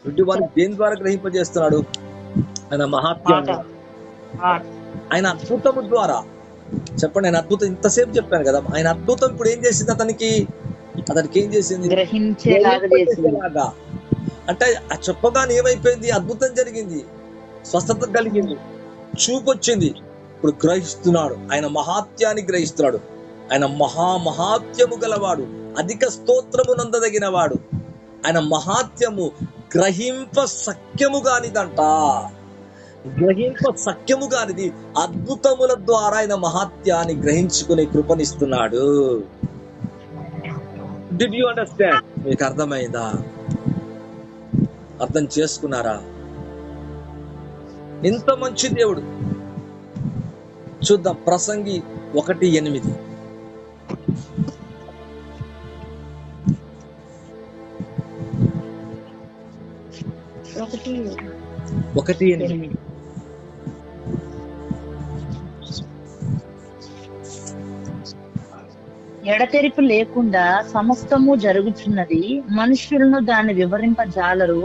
గుడ్డివాడిని దేని ద్వారా గ్రహింపజేస్తున్నాడు? ఆయన మహాత్మ్యాన్ని, ఆయన అద్భుతము ద్వారా. చెప్పండి, ఆయన అద్భుతం. ఇంతసేపు చెప్పాను కదా, ఆయన అద్భుతం ఇప్పుడు ఏం చేసింది? అతనికి ఏం చేసింది? గ్రహించేలాగా. అంటే ఆ చెప్పగానే ఏమైపోయింది? అద్భుతం జరిగింది, స్వస్థత కలిగింది, చూపొచ్చింది. ఇప్పుడు గ్రహిస్తున్నాడు, ఆయన మహాత్యాన్ని గ్రహిస్తున్నాడు. ఆయన మహాత్యము గలవాడు, అధిక స్తోత్రము నందదగిన వాడు. ఆయన మహాత్యము గ్రహింప సఖ్యము కానిదంట, గ్రహింప సఖ్యము కానిది. అద్భుతముల ద్వారా ఆయన మహాత్యాన్ని గ్రహించుకునే కృపనిస్తున్నాడు. Did you understand? మీకు అర్థమైందా? అర్థం చేసుకున్నారా? ఇంత మంచి దేవుడు. చూద్దాం, ప్రసంగి 1:8. ఎడతెరిపి లేకుండా సమస్తము జరుగుతున్నది, మనుష్యులను దాన్ని వివరింపజాలరు.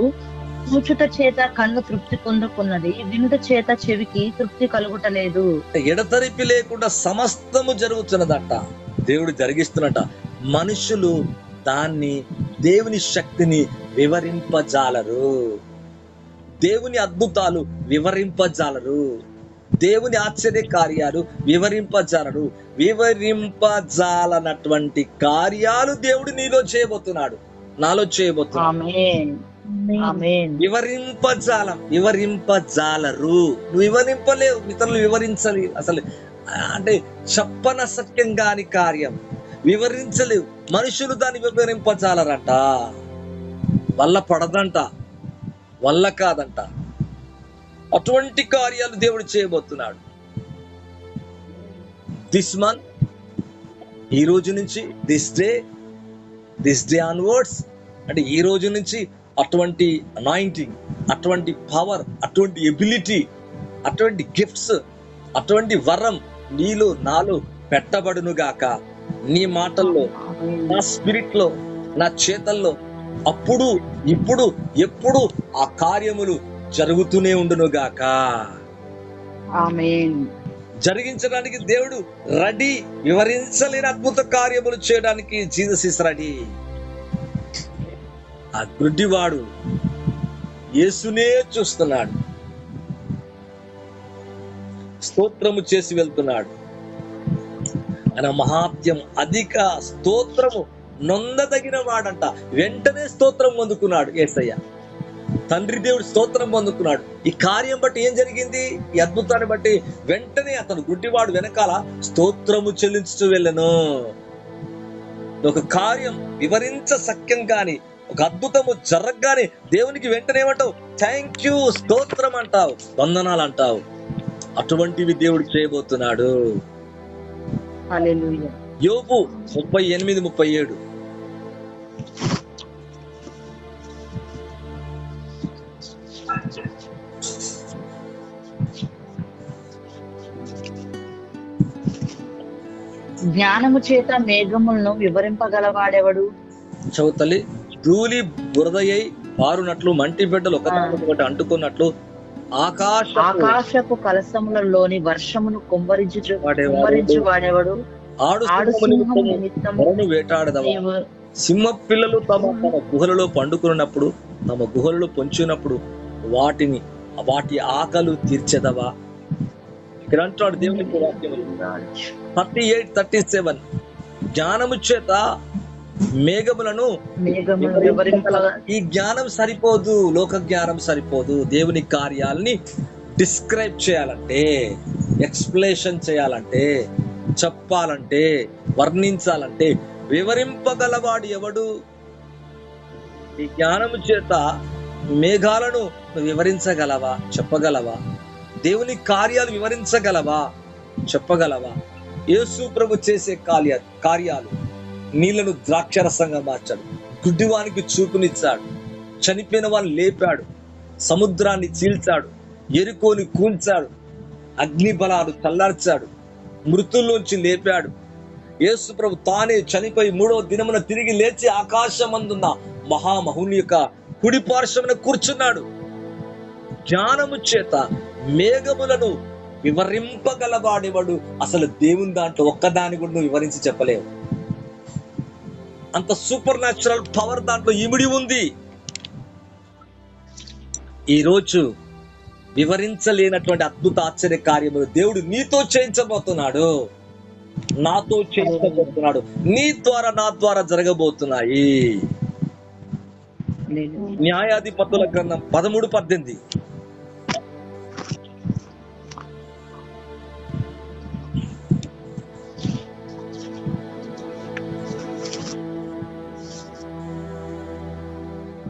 చూచుట చేత కన్ను తృప్తి పొందుకున్నది, వినుట చేత చెవికి తృప్తి కలుగుటలేదు. ఎడతెరిపి లేకుండా సమస్తము జరుగుతున్నదట, దేవుడు జరిగిస్తున్నట. మనుషులు దాన్ని, దేవుని శక్తిని వివరింపజాలరు. దేవుని అద్భుతాలు వివరింపజాలరు, దేవుని ఆశ్చర్య కార్యాలు వివరింపజాలరు. వివరింపజాలనటువంటి కార్యాలు దేవుడు నీలో చేయబోతున్నాడు, నాలో చేయబోతున్నాడు. వివరింపజాలరు. నువ్వు వివరింపలేవు, ఇతరులు వివరించాలి. అసలు అంటే చెప్పన సత్యం కాని కార్యం వివరించలేవు. మనుషులు దాన్ని వివరింపజాలరంట, వల్ల పడదంట, వల్ల కాదంట. అటువంటి కార్యాలు దేవుడు చేయబోతున్నాడు. దిస్ మంత్, ఈ రోజు నుంచి, దిస్ డే ఆన్వర్డ్స్, అంటే ఈ రోజు నుంచి అటువంటి అనాయింటింగ్, అటువంటి పవర్, అటువంటి ఎబిలిటీ, అటువంటి గిఫ్ట్స్, అటువంటి వరం నీలో నాలో పెట్టబడును గాక. నీ మాటల్లో, నా స్పిరిట్ లో, నా చేతల్లో, అప్పుడు ఇప్పుడు ఎప్పుడు ఆ కార్యములు జరుగుతూనే ఉండును గాక. ఆమేన్. జరిగించడానికి దేవుడు రెడీ. వివరించలేని అద్భుత కార్యములు చేయడానికి జీసస్ ఇస్ రెడీ. ఆ గుడ్డివాడు యేసునే చూస్తున్నాడు, స్తోత్రము చేసి వెళ్తున్నాడు. ఆయన మహాత్యం అధిక స్తోత్రము నొందదగిన వాడంట. వెంటనే స్తోత్రం పొందుకున్నాడు యేసయ్య. తండ్రి దేవుడు స్తోత్రం పొందుకున్నాడు. ఈ కార్యం బట్టి ఏం జరిగింది? ఈ అద్భుతాన్ని బట్టి వెంటనే అతను గుడ్డివాడు వెనకాల స్తోత్రము చెల్లించుతూ వెళ్ళను. ఒక కార్యం వివరించ సఖ్యం గాని, ఒక అద్భుతము జరగగానే దేవునికి వెంటనే ఏమంటావు? థ్యాంక్ యూ, స్తోత్రం అంటావు, వందనాలు అంటావు. అటువంటివి దేవుడు చేయబోతున్నాడు. హల్లెలూయా. యోబు 38:37. జ్ఞానము చేత మేఘములను వివరింపగలవాడెవడు? చౌతలి ధూళి బురదయ్యి పారునట్లు, మంటి బిడ్డలు ఒకటి అంటుకున్నట్లు, ఆకాశపు కలసములలోని వర్షమును కుమ్మరించు వాడెవడు? వేటాడదవా. సింహ పిల్లలు తమ గుహలలో పండుకున్నప్పుడు, తమ గుహలలో పొంచినప్పుడు వాటి ఆకలు తీర్చెదవా. ఇక్కడ అంటాడు దేవుని వాక్యములు 38:37. జ్ఞానము చేత మేఘములను ఈ జ్ఞానం సరిపోదు, లోక జ్ఞానం సరిపోదు. దేవుని కార్యాలని డిస్క్రైబ్ చేయాలంటే, ఎక్స్ప్లెనేషన్ చేయాలంటే, చెప్పాలంటే, వర్ణించాలంటే వివరింపగలవాడు ఎవడు? ఈ జ్ఞానము చేత మేఘాలను వివరించగలవా? చెప్పగలవా? దేవుని కార్యాలు వివరించగలవా? చెప్పగలవా? యేసు ప్రభు చేసే కార్యాలు, నీళ్లను ద్రాక్షరసంగా మార్చాడు, గుడ్డివానికి చూపునిచ్చాడు, చనిపోయిన వాడిని లేపాడు, సముద్రాన్ని చీల్చాడు, ఎరుకోని కూల్చాడు, అగ్ని బలాలు చల్లార్చాడు, మృతుల్లోంచి లేపాడు. యేసు ప్రభు తానే చనిపోయి 3వ దినమున తిరిగి లేచి ఆకాశమందున్న మహామహుని యొక్క కుడి పార్శ్వమున కూర్చున్నాడు. జ్ఞానము చేత మేఘములను వివరింపగలవాడేవాడు. అసలు దేవుని దాంట్లో ఒక్కదాని కూడా నువ్వు వివరించి చెప్పలేవు. అంత సూపర్ న్యాచురల్ పవర్ దాంట్లో ఇమిడి ఉంది. ఈరోజు వివరించలేనటువంటి అద్భుత ఆశ్చర్య కార్యములు దేవుడు నీతో చేయించబోతున్నాడు, నాతో చేయించబోతున్నాడు, నీ ద్వారా నా ద్వారా జరగబోతున్నాయి. న్యాయాధిపతుల గ్రంథం 13:18.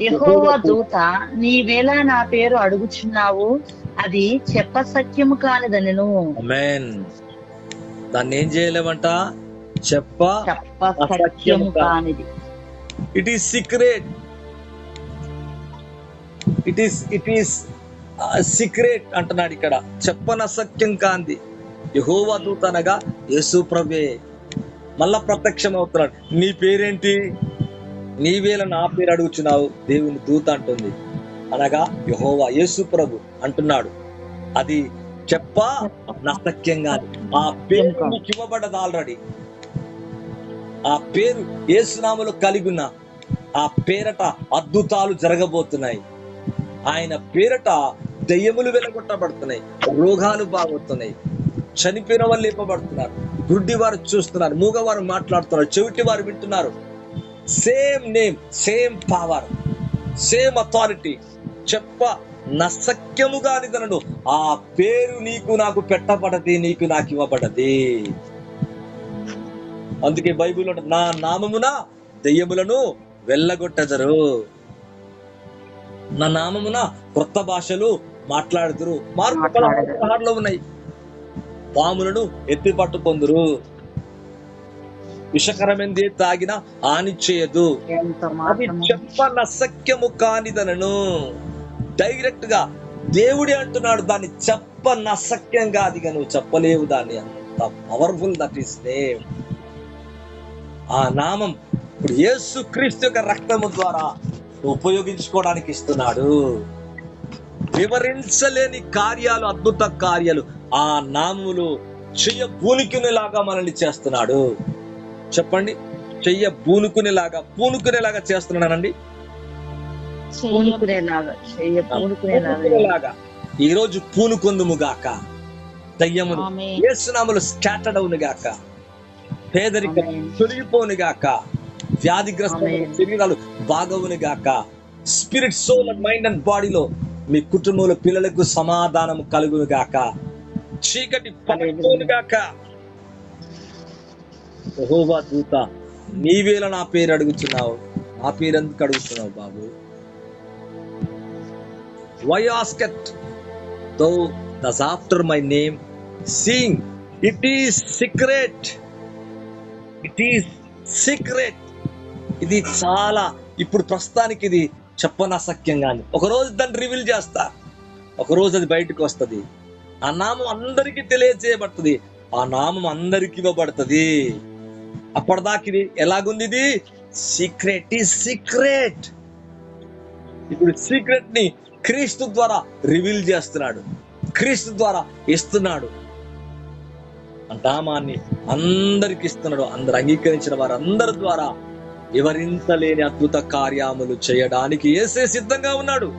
యెహోవా దూత, నీవేళ నా పేరు అడుగుచున్నావు, అది చెప్ప సత్యము కానిదనెను. ఆమేన్. దాన్ని ఏం చేయలేమంట? చెప్ప సత్యము కానిది. It is secret. It is secret అంటున్నాడు ఇక్కడ. చెప్పనసత్యం కాంది. యెహోవా దూత అనగా యేసు ప్రభువే. మళ్ళా ప్రత్యక్షం అవుతున్నాడు. నీ పేరేంటి? నీవేళ నా పేరు అడుగుచున్నావు. దేవుని దూత అంటుంది, అనగా యెహోవా యేసు ప్రభు అంటున్నాడు. అది చెప్ప నసత్యంగా. ఆ పేరు నీకు ఇవ్వబడ్డది ఆల్రెడీ. ఆ పేరు యేసునామములో కలిగి ఉన్న ఆ పేరట అద్భుతాలు జరగబోతున్నాయి. ఆయన పేరట దెయ్యములు వెలగొట్టబడుతున్నాయి, రోగాలు బాగొస్తున్నాయి, చనిపోయిన వాళ్ళు లేపబడుతున్నారు, గుడ్డి వారు చూస్తున్నారు, మూగవారు మాట్లాడుతున్నారు, చెవిటి వారు వింటున్నారు. Same name, same power, same authority. చెప్ప నసక్యముగానిదనను. ఆ పేరు నీకు నాకు పెట్టబడది, నీకు నాకు ఇవ్వబడది. అందుకే బైబిల్లో నా నామమున దెయ్యములను వెళ్ళగొట్టెదరు, నా నామమున క్రొత్త భాషలు మాట్లాడుదురు. మార్కు 16:16 ఉన్నాయి. పాములను ఎత్తి పట్టుకొందురు, విషకరమైనది తాగిన హాని చేయదు, అది చెప్పనసక్యము కానిదనను. డైరెక్ట్ గా దేవుడే అంటున్నాడు. దాన్ని చెప్పనసక్యం కాదు, ఇక నువ్వు చెప్పలేవు దాన్ని. అంత పవర్ఫుల్ దట్ ఈస్ నేమ్. ఆ నామం ఇప్పుడు యేసు క్రీస్తు యొక్క రక్తము ద్వారా ఉపయోగించుకోవడానికి ఇస్తున్నాడు. వివరించలేని కార్యాలు, అద్భుత కార్యాలు ఆ నామములు చెయ్య పూనుకునేలాగా మనల్ని చేస్తున్నాడు. చెప్పండి, చెయ్య పూనుకునేలాగా చేస్తున్నానండి. ఈ రోజు పూనుకొందుముగాక, దయ్యములు యేసునామములో స్కాటర్డ్ అవునుగాక, పేదరికం తొలగిపోనుగాక, వ్యాధిగ్రస్తమైన శరీరాలు బాగవునుగాక, spirit, soul and mind and బాడీలో మీ కుటుంబంలో పిల్లలకు సమాధానం కలుగునుగాక, చీకటి పడుకోనుగాక. యెహోవా దూత, నీవేళ నా పేరు అడుగుతున్నావు. నా పేరు ఎందుకు అడుగుతున్నావు బాబు? Why asketh thou thus after my name, seeing it is secret? It is secret. ఇది చాలా ఇప్పుడు ప్రస్తుతానికి ఇది చెప్పనసక్యంగాని. ఒకరోజు దాన్ని రివీల్ చేస్తా, ఒకరోజు అది బయటకు వస్తుంది. ఆ నామం అందరికీ తెలియజేయబడుతుంది, ఆ నామం అందరికి ఇవ్వబడుతుంది. అప్పటిదాకా ఇది ఎలాగుంది? ఇది సీక్రెట్. Is secret. ఇప్పుడు సీక్రెట్ ని క్రీస్తు ద్వారా రివీల్ చేస్తున్నాడు, క్రీస్తు ద్వారా ఇస్తున్నాడు. నామాన్ని అందరికి ఇస్తున్నాడు. అందరు అంగీకరించిన వారు అందరి ద్వారా వివరించలేని అద్భుత కార్యములు చేయడానికి యేసే సిద్ధంగా ఉన్నాడు.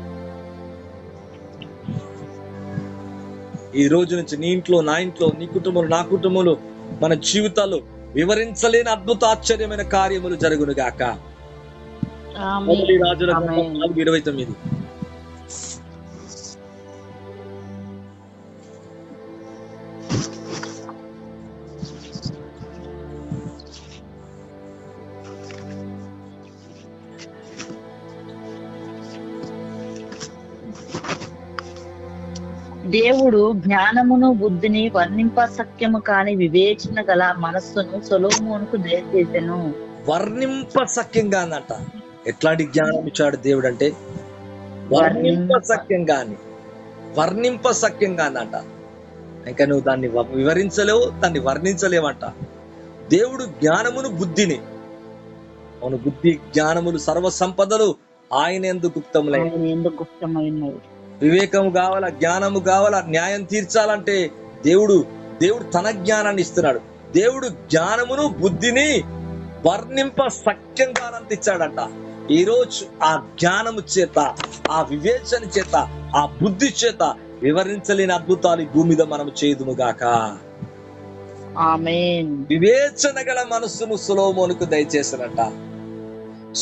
ఈ రోజు నుంచి నీ ఇంట్లో, నా ఇంట్లో, నీ కుటుంబంలో, నా కుటుంబంలో, మన జీవితాల్లో వివరించలేని అద్భుత ఆశ్చర్యమైన కార్యములు జరుగును గాక. రాజుల 4:29. దేవుడు జ్ఞానమును బుద్ధిని వర్ణింప సఖ్యము కాని వివేచన గల మనస్సును సొలొమోనుకు దయచేసెను. వర్ణింప సఖ్యంగా అన్నట. ఎట్లాంటి జ్ఞానం ఇచ్చాడు దేవుడు అంటే? వర్ణింప సఖ్యంగా అన్నట. ఇంకా నువ్వు దాన్ని వివరించలేవు, దాన్ని వర్ణించలేవంట. దేవుడు జ్ఞానమును బుద్ధిని, అవును, బుద్ధి జ్ఞానములు సర్వ సంపదలు ఆయన ఎందుకు గుప్తములైన. ఆయన ఎందుకు గుప్తమైనవి. వివేకము కావాలా, జ్ఞానము కావాలా, న్యాయం తీర్చాలంటే దేవుడు తన జ్ఞానాన్ని ఇస్తున్నాడు. దేవుడు జ్ఞానమును బుద్ధిని వర్ణింప సఖ్యంగానంత ఇచ్చాడంట. ఈ రోజు ఆ జ్ఞానము చేత, ఆ వివేచన చేత, ఆ బుద్ధి చేత వివరించలేని అద్భుతాలు ఈ భూమి మీద మనం చేయుదుము గాక. ఆమేన్. వివేచన గల మనస్సును సొలొమోనుకు దయచేసినట్ట.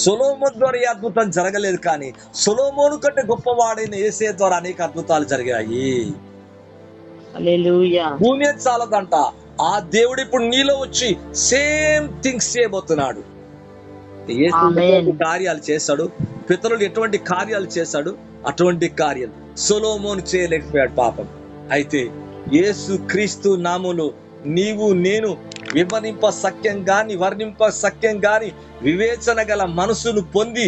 సొలొమోను ద్వారా ఈ అద్భుతం జరగలేదు, కానీ సొలొమోను కంటే గొప్పవాడైన యేసయ్య ద్వారా అనేక అద్భుతాలు జరిగాయి. హల్లెలూయా. భూమి చాలదంట, ఆ దేవుడు ఇప్పుడు నీలో వచ్చి సేమ్ థింగ్స్ చేయబోతున్నాడు. యేసు ఎటువంటి కార్యాలు చేశాడు, పితరులు ఎటువంటి కార్యాలు చేశాడు, అటువంటి కార్యాలు సొలొమోను చేయలేకపోయాడు పాపం. అయితే యేసు క్రీస్తు నామములో నీవు నేను వివరింప సఖ్యం గాని, వర్ణింప సఖ్యం గాని వివేచన గల మనసును పొంది,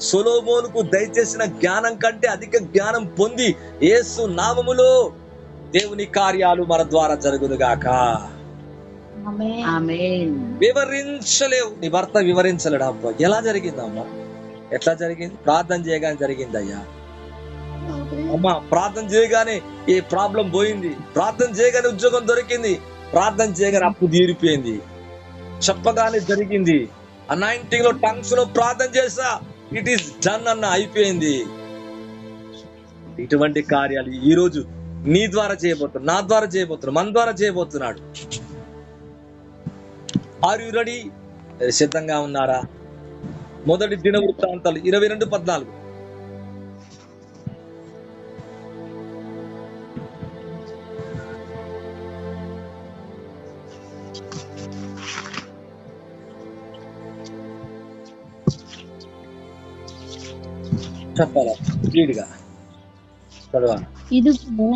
సొలొమోనుకు దయచేసిన జ్ఞానం కంటే అధిక జ్ఞానం పొంది యేసు నామములో దేవుని కార్యాలు మన ద్వారా జరుగునుగాక. వివరించలేవు, నీ భర్త వివరించలేడు. అబ్బా ఎలా జరిగిందమ్మా, ఎట్లా జరిగింది? ప్రార్థన చేయగానే జరిగిందయ్యా. అమ్మా ప్రార్థన చేయగానే ఏ ప్రాబ్లం పోయింది, ప్రార్థన చేయగానే ఉద్యోగం దొరికింది, ప్రార్థన చేయగానే అప్పు తీరిపోయింది, చెప్పగానే జరిగింది. అనాయింటింగ్ లో టంగ్స్ లో ప్రార్థన చేసా, ఇట్ ఈస్ డన్ అన్న అయిపోయింది. ఇటువంటి కార్యాలు ఈ రోజు నీ ద్వారా చేయబోతున్నాడు, నా ద్వారా చేయబోతున్నాడు, మన ద్వారా చేయబోతున్నాడు. Are you ready? సిద్ధంగా ఉన్నారా? మొదటి దినవృత్తాంతాలు 22:14. చెప్పాలా స్పీడ్గా చదవాలి. ఇదిగో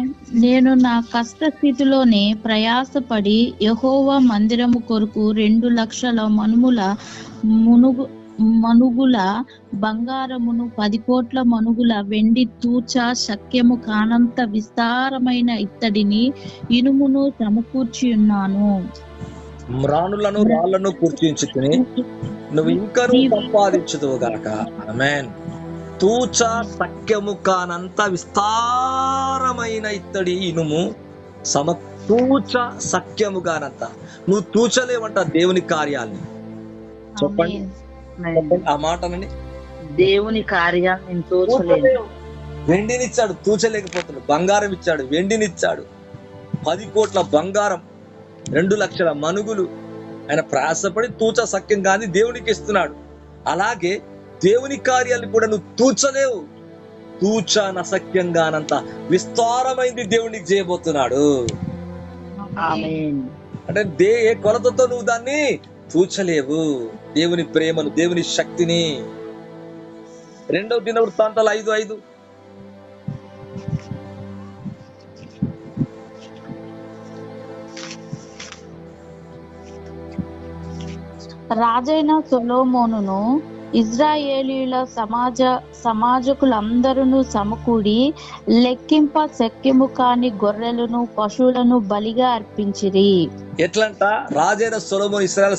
నేను నా కష్ట స్థితిలోనే ప్రయాసపడి యెహోవా మందిరము కొరకు 2,00,000 మనుగుల బంగారమును 10 కోట్ల మనుగుల వెండి తూచ శక్యము కానంత విస్తారమైన ఇత్తడిని ఇనుమును సమకూర్చి ఉన్నాను. రాణులను రాళ్లను కూర్చుంచుకుని నువ్వు ఇంకా సంపాదించుదువు గాక. ఆమేన్. తూచ సఖ్యము కానంత విస్తారమైన ఇత్తడి ఇనుము తూచ సఖ్యము కానంత. నువ్వు తూచలేవంట దేవుని కార్యాన్ని. చెప్పండి ఆ మాటనని. దేవుని కార్యాన్ని నేను తూచలేను. వెండినిచ్చాడు, తూచలేకపోతున్నాడు. బంగారం ఇచ్చాడు, వెండినిచ్చాడు. 10 కోట్ల బంగారం, 2,00,000 మనుగులు. ఆయన ప్రయాసపడి తూచ సఖ్యం కానీ దేవునికి ఇస్తున్నాడు. అలాగే దేవుని కార్యాలను కూడా నువ్వు తూచలేవు. తూచ నసఖ్యంగానంత విస్తారమైంది దేవునికి చేయబోతున్నాడు. అంటే ఏ కొలతతో నువ్వు దాన్ని తూచలేవు. దేవుని ప్రేమను, దేవుని శక్తిని. 2వ దినవృత్తాంతాలు 5:5. రాజైన సొలొమోనును ఇజ్రాయేలీయుల సమాజకులందరూ సమకూడి లెక్కింప శక్యము కాని గొర్రెలను పశువులను బలిగా అర్పించిరి. ఎట్లంట? రాజైన సొలొమోను ఇశ్రాయేలు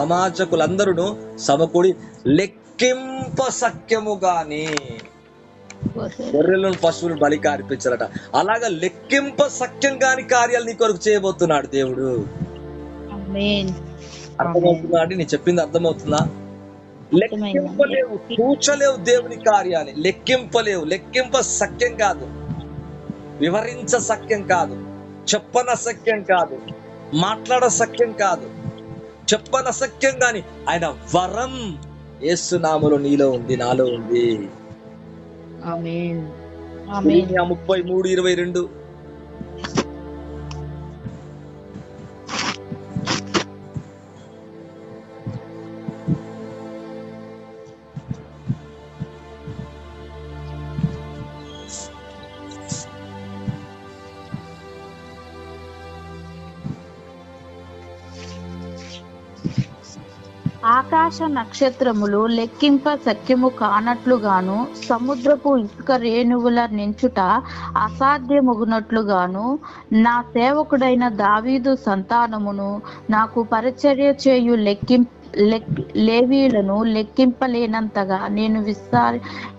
సమాజకులందరూ సమకూడి లెక్కింప శక్యము గాని గొర్రెలను పశువులను బలిగా అర్పించారట. అలాగా లెక్కింప శక్యం కాని కార్యాలు నీ కొరకు చేయబోతున్నాడు దేవుడు. అర్థమవుతుందా అండి? నీ చెప్పింది అర్థమవుతుందా? లెక్కింపలేవు, తూచలేవు దేవుని కార్యాన్ని. లెక్కింపలేవు. లెక్కింప సఖ్యం కాదు, వివరించ సఖ్యం కాదు, చెప్పన సఖ్యం కాదు, మాట్లాడ సఖ్యం కాదు, చెప్పన సఖ్యం గాని ఆయన వరం యేసు నామములో నీలో ఉంది, నాలో ఉంది. ఆమేన్. 33:22. ఆకాశ నక్షత్రములు లెక్కింప సఖ్యము కానట్లుగాను, సముద్రపు ఇసుక రేణువుల నెంచుట అసాధ్యమగునట్లుగాను నా సేవకుడైన దావీదు సంతానమును నాకు పరిచర్య చేయు లేవీయులను లెక్కింపలేనంతగా నేను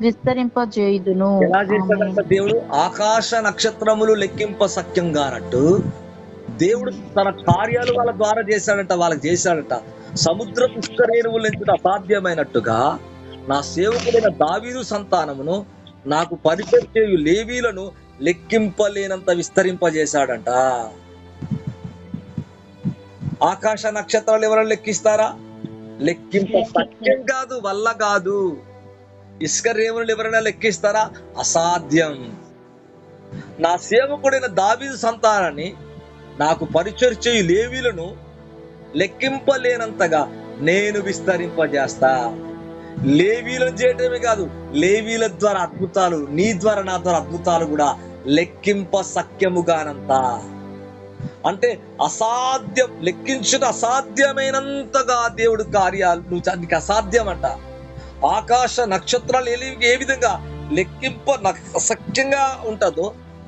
విస్తరింపజేయుదును. ఎలా చేశాడంట దేవుడు? ఆకాశ నక్షత్రములు లెక్కింప సఖ్యంగానట్టు దేవుడు తన కార్యాలు వాళ్ళ ద్వారా చేశాడంట, వాళ్ళకి చేశాడంట. సముద్ర పుష్కరేణువులు ఎంచుట అసాధ్యమైనట్టుగా నా సేవకుడైన దావీదు సంతానమును నాకు పరిచయం చేయు లేవీలను లెక్కింపలేనంత విస్తరింపజేశాడంట. ఆకాశ నక్షత్రాలు ఎవరైనా లెక్కిస్తారా? లెక్కింప సత్యం కాదు, వల్ల కాదు. ఇసుక రేవులు ఎవరైనా లెక్కిస్తారా? అసాధ్యం. నా సేవకుడైన దావీదు సంతానాన్ని నాకు పరిచయం చేయు లేవీలను లెక్కింపలేనంతగా నేను విస్తరింపజేస్తా. లేవీలను చేయటమే కాదు, లేవీల ద్వారా అద్భుతాలు, నీ ద్వారా నా ద్వారా అద్భుతాలు కూడా లెక్కింప సఖ్యముగానంత. అంటే అసాధ్యం, లెక్కించుట అసాధ్యమైనంతగా దేవుడు కార్యాలు నీకు అసాధ్యం అంట. ఆకాశ నక్షత్రాలు ఏ విధంగా లెక్కింప అసఖ్యంగా ఉంటుందో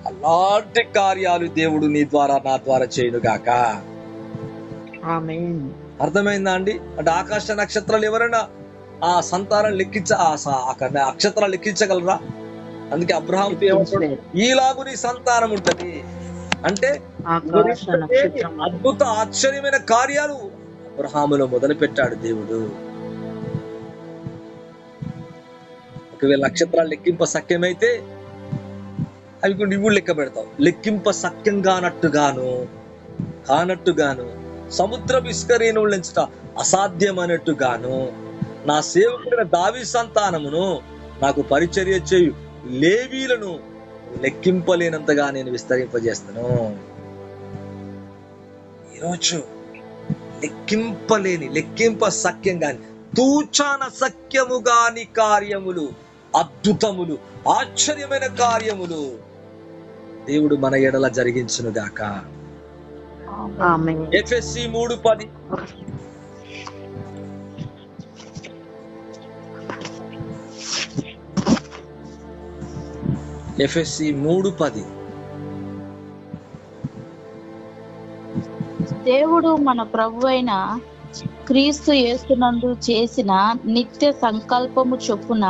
అలాంటి కార్యాలు దేవుడు నీ ద్వారా నా ద్వారా చేయనుగాక. ఆమేన్. అర్థమైందా అండి? అంటే ఆకాశ నక్షత్రాలు ఎవరైనా ఆ సంతానం నక్షత్రాలు లెక్కించగలరా? అందుకే అబ్రహాం ఈలాగు నీ సంతానం ఉంటది అంటే అద్భుత ఆశ్చర్యమైన కార్యాలు అబ్రహాములో మొదలు పెట్టాడు దేవుడు. ఒకవేళ నక్షత్రాలు లెక్కింప సఖ్యమైతే అవి నువ్వు లెక్క పెడతావు. లెక్కింప సఖ్యం కానట్టుగాను సముద్ర విస్కరేణువులు ఎంచుట అసాధ్యమైనట్టుగాను నా సేవకుడైన దావీదు సంతానమును నాకు పరిచర్య చేయు లేవీలను లెక్కింపలేనంతగా నేను విస్తరింపజేస్తాను. ఈరోజు లెక్కింప సఖ్యం గాని తూచాన సఖ్యము గాని కార్యములు, అద్భుతములు, ఆశ్చర్యమైన కార్యములు దేవుడు మన ఎడల జరిగించునుగాక. ఎఫెసీ 3:10 ఎఫెసీ 3:10 దేవుడు మన ప్రభువైన క్రీస్తు యేసునందు చేసిన నిత్య సంకల్పము చొప్పున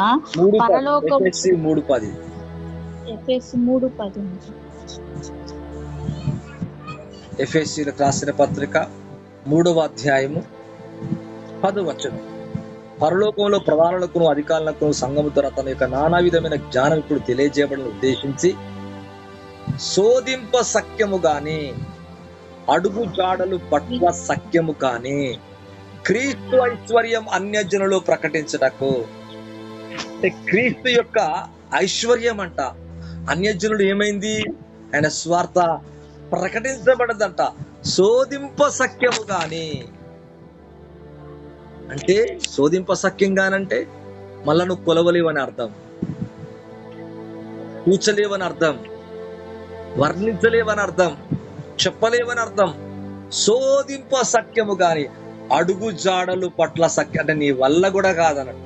పరలోకం. ఎఫెసీ 3:10 ఎఫెసీలకు రాసిన పత్రిక 3వ అధ్యాయము 10వ వచనం. పరలోకంలో ప్రధానులకు అధికారులకు సంఘము ద్వారా తన యొక్క నానా విధమైన జ్ఞానం ఇప్పుడు తెలియజేయబడిన ఉద్దేశించి శోధింప సఖ్యము గాని అడుగు జాడలు పట్ల సఖ్యము కాని క్రీస్తు ఐశ్వర్యం అన్యజనులు ప్రకటించటకు. అంటే క్రీస్తు యొక్క ఐశ్వర్యం అంట. అన్యజనులు ఏమైంది? ఆయన స్వార్థ ప్రకటించబడదంట. శోధింప సఖ్యము గాని అంటే శోధింప సఖ్యంగానంటే మళ్ళా నువ్వు కొలవలేవని అర్థం, కూర్చలేవని అర్థం, వర్ణించలేవని అర్థం, చెప్పలేవని అర్థం. శోధింప సఖ్యము గాని అడుగు జాడలు పట్ల సఖ్యం అంటే నీ వల్ల కూడా కాదన్నట్టు.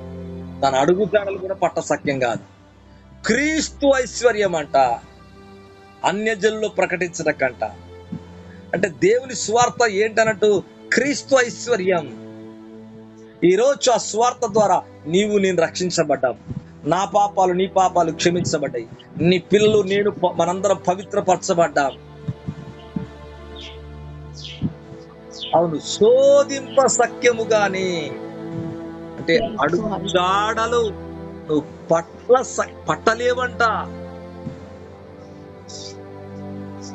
దాని అడుగు జాడలు కూడా పట్ల సఖ్యం కాదు. క్రీస్తు ఐశ్వర్యం అంట అన్యజనుల్లో ప్రకటించటకంట. అంటే దేవుని స్వార్థ ఏంటన్నట్టు క్రీస్తు ఐశ్వర్యం. ఈరోజు ఆ స్వార్థ ద్వారా నేను రక్షించబడ్డాం. నా పాపాలు నీ పాపాలు క్షమించబడ్డాయి. నీ పిల్లలు నేను మనందరం పవిత్రపరచబడ్డాం. అవును, శోధింప సఖ్యము గాని అంటే అడుగు జాడలు నువ్వు పట్టలేవంట,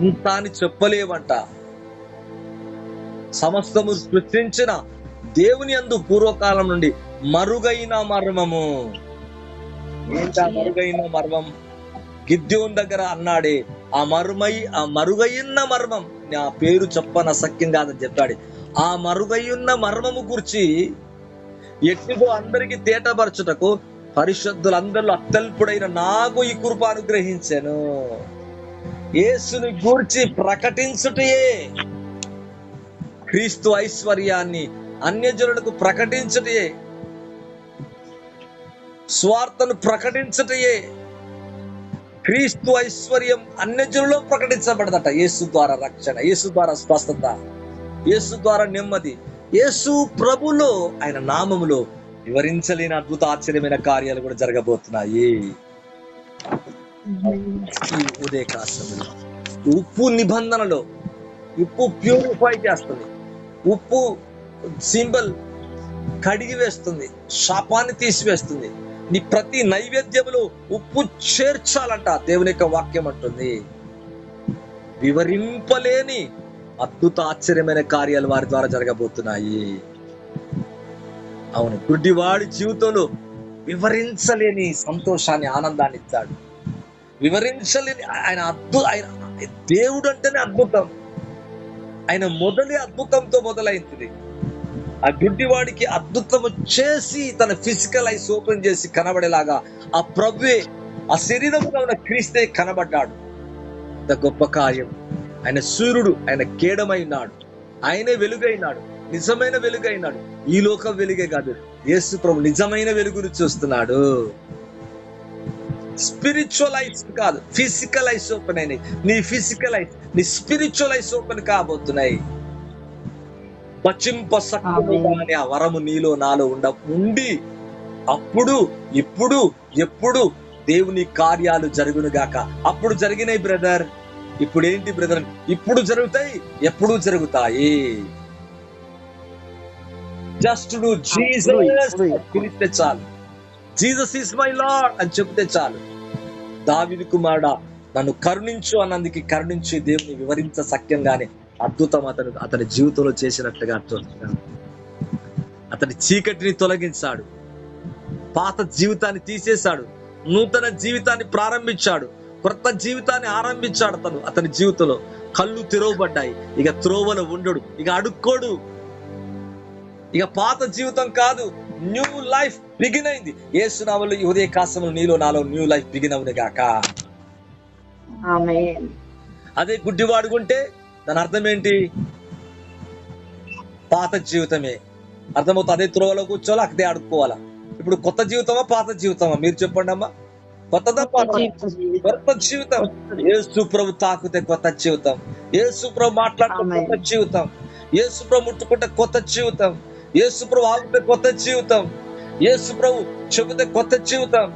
ఇంత అని చెప్పలేవంట. సమస్తము సృష్టించిన దేవుని యందు పూర్వకాలం నుండి మరుగైన మర్మము. ఏంటా మరుగైన మర్మం? గిద్యోను దగ్గర అన్నాడే, ఆ మరుగైన మర్మం నా పేరు చెప్పన సఖ్యం కాదని చెప్పాడు. ఆ మరుగైన మర్మము గురించి ఎట్టిదో అందరికి తేటపరచుటకు పరిశుద్ధులందరిలో అత్యల్పుడైన నాకు ఈ కృప అనుగ్రహించాను. యేసుని గూర్చి ప్రకటించుటే క్రీస్తు ఐశ్వర్యాన్ని అన్యజనులకు ప్రకటించుటే, స్వార్థను ప్రకటించుటే. క్రీస్తు ఐశ్వర్యం అన్యజనుల్లో ప్రకటించబడదట. యేసు ద్వారా రక్షణ, యేసు ద్వారా స్వస్థత, యేసు ద్వారా నెమ్మది, యేసు ప్రభులో, ఆయన నామములో వివరించలేని అద్భుత ఆశ్చర్యమైన కార్యాలు కూడా జరగబోతున్నాయి. ఈ ఉదయకాశంలో ఉప్పు నిబంధనలో, ఉప్పు ప్యూరిఫై చేస్తుంది, ఉప్పు సింబల్ కడిగి వేస్తుంది, శాపాన్ని తీసివేస్తుంది. నీ ప్రతి నైవేద్యములో ఉప్పు చేర్చాలంట దేవుని యొక్క వాక్యం అంటుంది. వివరింపలేని అద్భుత ఆశ్చర్యమైన కార్యాలు వారి ద్వారా జరగబోతున్నాయి. అవును, గుడ్డివాడి జీవితంలో వివరించలేని సంతోషాన్ని, ఆనందాన్ని ఇచ్చాడు. వివరించలేని ఆయన ఆయన దేవుడు అంటేనే అద్భుతం. ఆయన మొదలే అద్భుతంతో మొదలైంది. ఆ గుడ్డివాడికి అద్భుతము చేసి తన ఫిజికల్ ఐస్ ఓపెన్ చేసి కనబడేలాగా ఆ ప్రభువే, ఆ శరీరంలో ఉన్న క్రీస్తే కనబడ్డాడు. ఇంత గొప్ప కార్యం. ఆయన సూర్యుడు, ఆయన కేడమై ఉన్నాడు, ఆయనే వెలుగైనాడు, నిజమైన వెలుగైనాడు. ఈ లోకం వెలుగే కాదు, యేసు ప్రభు నిజమైన వెలుగును చూస్తున్నాడు. స్పిరిచువల్ ఐస్ కాదు, ఫిజికల్ ఐస్ ఓపెన్ అయినాయి. నీ ఫిజికల్ ఐస్, నీ స్పిరిచువల్ ఐస్ ఓపెన్ కాబోతున్నాయి. పచింపసక్తి ఆ వరము నీలో నాలో ఉండి అప్పుడు ఇప్పుడు ఎప్పుడు దేవుని కార్యాలు జరుగును గాక. అప్పుడు జరిగినాయి బ్రదర్, ఇప్పుడు ఏంటి బ్రదర్? ఇప్పుడు జరుగుతాయి, ఎప్పుడు జరుగుతాయి. జస్ట్ నువ్వు జీసస్ పిలిస్తే చాలు, జీసస్ ఈస్ మై లార్డ్ అని చెప్తే చాలు. దావీదు కుమారుడా నన్ను కరుణించు అన్నందుకు కరుణించి దేవుని వివరించ సఖ్యంగానే అద్భుతం అతని జీవితంలో చేసినట్లుగా చూస్తున్నాడు. అతని చీకటిని తొలగించాడు, పాత జీవితాన్ని తీసేశాడు, నూతన జీవితాన్ని ప్రారంభించాడు, కొత్త జీవితాన్ని ఆరంభించాడు. అతని జీవితంలో కళ్ళు తెరవబడ్డాయి. ఇక త్రోవలో ఉండడు, ఇక అడుక్కోడు, ఇక పాత జీవితం కాదు, న్యూ లైఫ్ బిగిన్ అయింది. యేసు నామములో ఈ ఉదయ కాలములో నీలో నాలో న్యూ లైఫ్ బిగిన్ అవును గాక. అదే గుడ్డివాడు ఉంటే దాని అర్థం ఏంటి? పాత జీవితమే అర్థమవుతుంది. అదే త్రోవలో కూర్చోవాలా, అక్కడే ఆడుకోవాలా. ఇప్పుడు కొత్త జీవితమా పాత జీవితమా? మీరు చెప్పండి అమ్మా. కొత్తదా పాత? కొత్త జీవితం. యేసు ప్రభు తాకుతే కొత్త జీవితం, యేసు ప్రభు మాట్లాడితే కొత్త జీవితం, యేసు ప్రభు ముట్టుకుంటే కొత్త జీవితం, యేసు ప్రభు ఆగితే కొత్త జీవితం, యేసు ప్రభు చెబితే కొత్త జీవితం.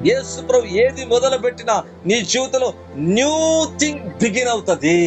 యేసు ప్రభు ఏది మొదలు పెట్టినా నీ జీవితంలో న్యూ థింగ్ బిగిన్ అవుతుంది.